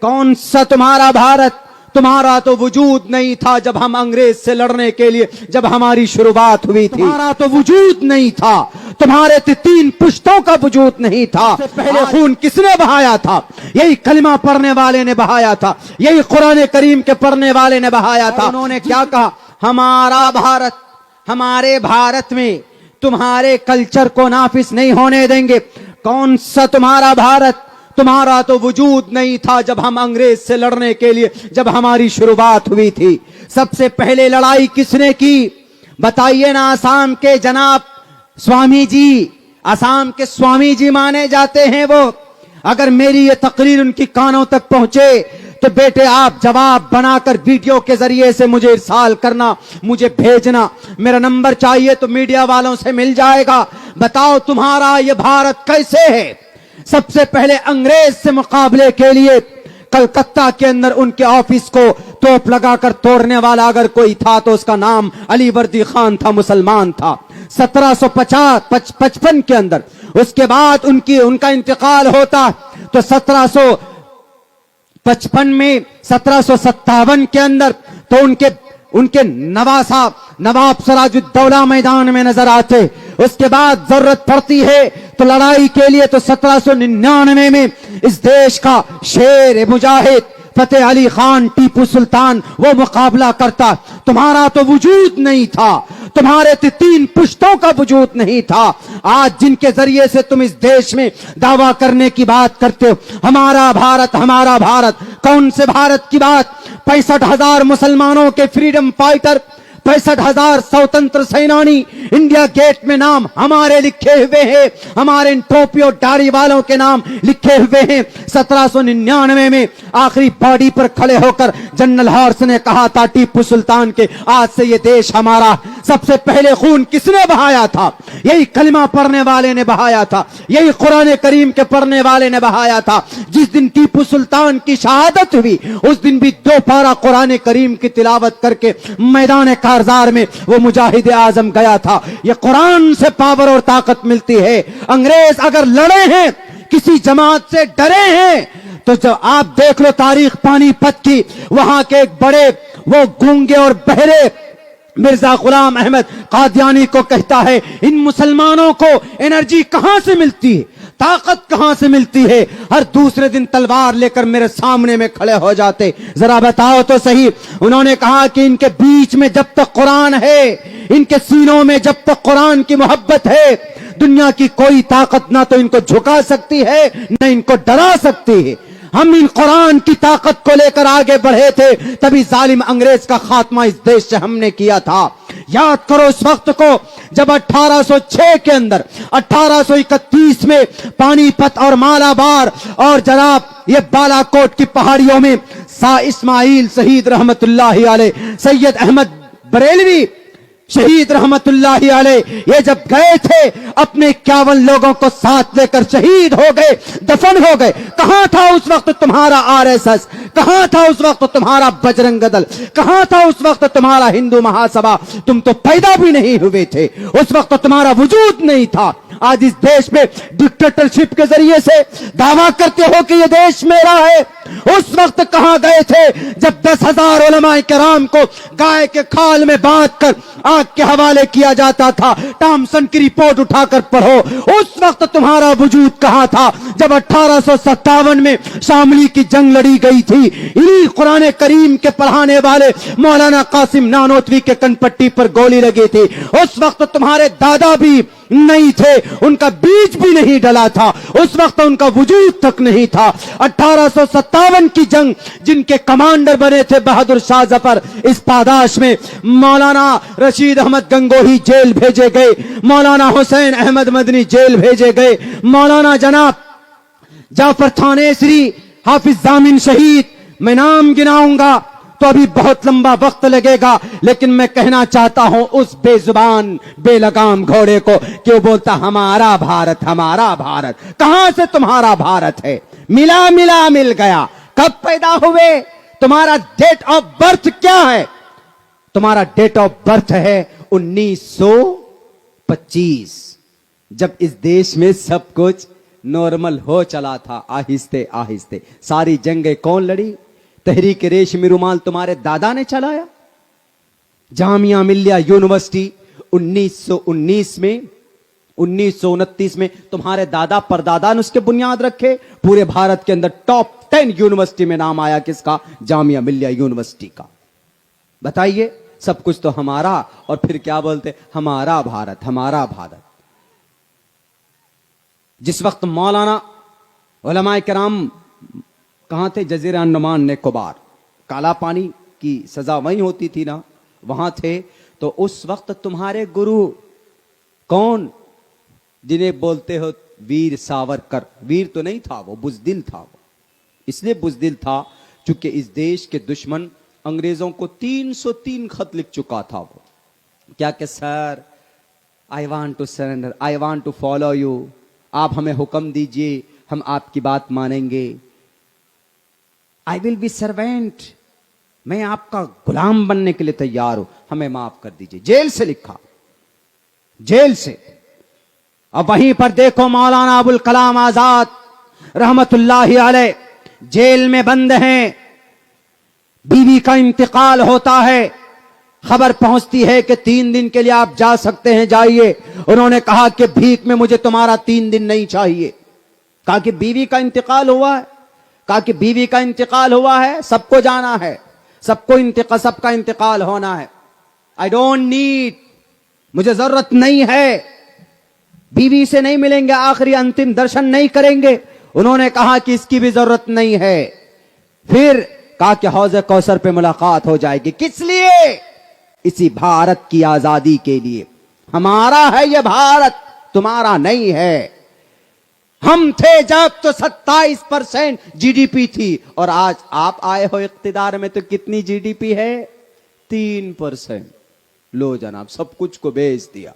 कौन सा तुम्हारा भारत, तुम्हारा तो वजूद नहीं था जब हम अंग्रेज से लड़ने के लिए, जब हमारी शुरुआत हुई थी, तुम्हारा तो वजूद नहीं था, तुम्हारे 3 पुश्तों का वजूद नहीं था। पहले खून किसने बहाया था? यही कलिमा पढ़ने वाले ने बहाया था, यही कुरान करीम के पढ़ने वाले ने बहाया था। उन्होंने क्या कहा? हमारा भारत, हमारे भारत में तुम्हारे कल्चर को नाफिज नहीं होने देंगे। कौन सा तुम्हारा भारत, तुम्हारा तो वजूद नहीं था जब हम अंग्रेज से लड़ने के लिए, जब हमारी शुरुआत हुई थी। सबसे पहले लड़ाई किसने की? बताइए ना। आसाम के जनाब स्वामी जी, आसाम के स्वामी जी माने जाते हैं वो। अगर मेरी ये तकरीर उनकी कानों तक पहुंचे तो बेटे आप जवाब बनाकर वीडियो के जरिए से मुझे इरसाल करना, मुझे भेजना। मेरा नंबर चाहिए तो मीडिया वालों से मिल जाएगा। बताओ तुम्हारा ये भारत कैसे है? सबसे पहले अंग्रेज से मुकाबले के लिए कलकत्ता के अंदर उनके ऑफिस को तोप लगाकर तोड़ने वाला अगर कोई था तो उसका नाम अली वर्दी खान था, मुसलमान था। 1755 के अंदर, उसके बाद उनका इंतकाल होता तो 1755 में 1757 के अंदर तो उनके नवाब सिराजुद्दौला मैदान में नजर आते। उसके बाद जरूरत पड़ती है तो लड़ाई के लिए तो 1799 में इस देश का शेर मुजाहिद फतेह अली खान टीपू सुल्तान वो मुकाबला करता। तुम्हारा तो वजूद नहीं था, तुम्हारे 3 पुश्तों का वजूद नहीं था। आज जिनके जरिए से तुम इस देश में दावा करने की बात करते हो, हमारा भारत, हमारा भारत, कौन से भारत की बात? 65,000 मुसलमानों के फ्रीडम फाइटर, 65,000 स्वतंत्र सेनानी, इंडिया गेट में नाम हमारे लिखे हुए हैं, हमारे इन टोपी और दाढ़ी वालों के नाम लिखे हुए हैं। 1799 में आखिरी बॉडी पर खड़े होकर जनरल हॉर्स ने कहा था टीपू सुल्तान के, आज से ये देश हमारा। सबसे पहले खून किसने बहाया था? यही कलिमा पढ़ने वाले ने बहाया था, यही कुरान करीम के पढ़ने वाले ने बहाया था। जिस दिन टीपू सुल्तान की शहादत हुई उस दिन भी 2 पारा कुरान करीम की तिलावत करके मैदान कारजार में वो मुजाहिद आजम गया था। ये कुरान से पावर और ताकत मिलती है। अंग्रेज अगर लड़े हैं, किसी जमात से डरे हैं, तो जब आप देख लो तारीख पानीपत की, वहां के एक बड़े वो गूंगे और बहरे मिर्जा गुलाम अहमद कादियानी को कहता है, इन मुसलमानों को एनर्जी कहां से मिलती है, ताकत कहां से मिलती है? हर दूसरे दिन तलवार लेकर मेरे सामने में खड़े हो जाते। जरा बताओ तो सही। उन्होंने कहा कि इनके बीच में जब तक कुरान है, इनके सीनों में जब तक कुरान की मोहब्बत है, दुनिया की कोई ताकत ना तो इनको झुका सकती है न इनको डरा सकती है। हम इन कुरान की ताकत को लेकर आगे बढ़े थे, तभी जालिम अंग्रेज का खात्मा इस देश से हमने किया था। याद करो उस वक्त को जब 1806 के अंदर 1831 में पानीपत और मालाबार और जनाब ये बालाकोट की पहाड़ियों में सा इस्माइल शहीद रहमतुल्लाहि अलैह, सैयद अहमद बरेलवी शहीद रहमतुल्लाहि अलैह, ये जब गए थे अपने 51 लोगों को साथ लेकर शहीद हो गए, दफन हो गए। कहां था उस वक्त तुम्हारा आरएसएस? कहां था उस वक्त तुम्हारा बजरंग दल? कहां था उस वक्त तुम्हारा हिंदू महासभा? तुम तो पैदा भी नहीं हुए थे, उस वक्त तुम्हारा वजूद नहीं था। आज इस देश में डिक्टेटरशिप के जरिए से दावा करते हो कि ये देश मेरा है। उस वक्त कहां गए थे जब 10,000 उलमाए किराम को गाय के खाल में बांध कर आग के हवाले किया जाता था? टॉमसन की रिपोर्ट उठाकर पढ़ो। उस वक्त तुम्हारा वजूद कहां था जब 1857 में शामली की जंग लड़ी गई थी? इन्हीं कुरान करीम के पढ़ाने वाले मौलाना कासिम नानोतवी के कनपट्टी पर गोली लगी थी। उस वक्त तुम्हारे दादा भी नहीं थे, उनका बीज भी नहीं डला था, उस वक्त उनका वजूद तक नहीं था। 1857 की जंग जिनके कमांडर बने थे बहादुर शाह जफर, इस पादाश में मौलाना रशीद अहमद गंगोही जेल भेजे गए, मौलाना हुसैन अहमद मदनी जेल भेजे गए, मौलाना जनाब जाफर थानेसरी, हाफिज जामिन शहीद। मैं नाम गिनाऊंगा तो अभी बहुत लंबा वक्त लगेगा, लेकिन मैं कहना चाहता हूं उस बेजुबान बेलगाम घोड़े को कि वो बोलता हमारा भारत, हमारा भारत। कहां से तुम्हारा भारत है? मिला मिला मिल गया। कब पैदा हुए? तुम्हारा डेट ऑफ बर्थ क्या है? तुम्हारा डेट ऑफ बर्थ है 1925, जब इस देश में सब कुछ नॉर्मल हो चला था आहिस्ते आहिस्ते। सारी जंगें कौन लड़ी? तहरीक रेशमी रुमाल तुम्हारे दादा ने चलाया। जामिया मिलिया यूनिवर्सिटी 1919 में 1929 में तुम्हारे दादा परदादा ने उसके बुनियाद रखे। पूरे भारत के अंदर टॉप 10 यूनिवर्सिटी में नाम आया किसका? जामिया मिलिया यूनिवर्सिटी का। बताइए, सब कुछ तो हमारा, और फिर क्या बोलते? हमारा भारत, हमारा भारत। जिस वक्त मौलाना उलमाए किराम कहां थे? जजीरा अंडमान निकोबार, काला पानी की सजा वहीं होती थी ना, वहां थे। तो उस वक्त तुम्हारे गुरु कौन, जिन्हें बोलते हो वीर सावरकर? वीर तो नहीं था वो, बुजदिल था वो। इसलिए बुजदिल था चूंकि इस देश के दुश्मन अंग्रेजों को 303 खत लिख चुका था वो। क्या कि sir, I want to surrender, I want to follow you, आप हमें हुक्म दीजिए, हम आपकी बात मानेंगे। आई विल बी सर्वेंट, मैं आपका गुलाम बनने के लिए तैयार हूं, हमें माफ कर दीजिए। जेल से लिखा, जेल से। अब वहीं पर देखो मौलाना अबुल कलाम आजाद रहमतुल्लाहि अलैह जेल में बंद हैं। बीवी का इंतकाल होता है, खबर पहुंचती है कि 3 दिन के लिए आप जा सकते हैं, जाइए। उन्होंने कहा कि भीख में मुझे तुम्हारा 3 दिन नहीं चाहिए। कहा कि बीवी का इंतकाल हुआ है, कहा कि बीवी का इंतकाल हुआ है, सबको जाना है, सबका इंतकाल होना है। आई डोंट नीड, मुझे जरूरत नहीं है, बीवी से नहीं मिलेंगे, आखिरी अंतिम दर्शन नहीं करेंगे। उन्होंने कहा कि इसकी भी जरूरत नहीं है। फिर कहा कि हौज़ कौसर पे मुलाकात हो जाएगी। किस लिए? इसी भारत की आजादी के लिए। हमारा है ये भारत, तुम्हारा नहीं है। हम थे जब तो 27% जीडीपी थी, और आज आप आए हो इख्तिदार में तो कितनी जीडीपी है? 3%। लो जनाब, सब कुछ को बेच दिया।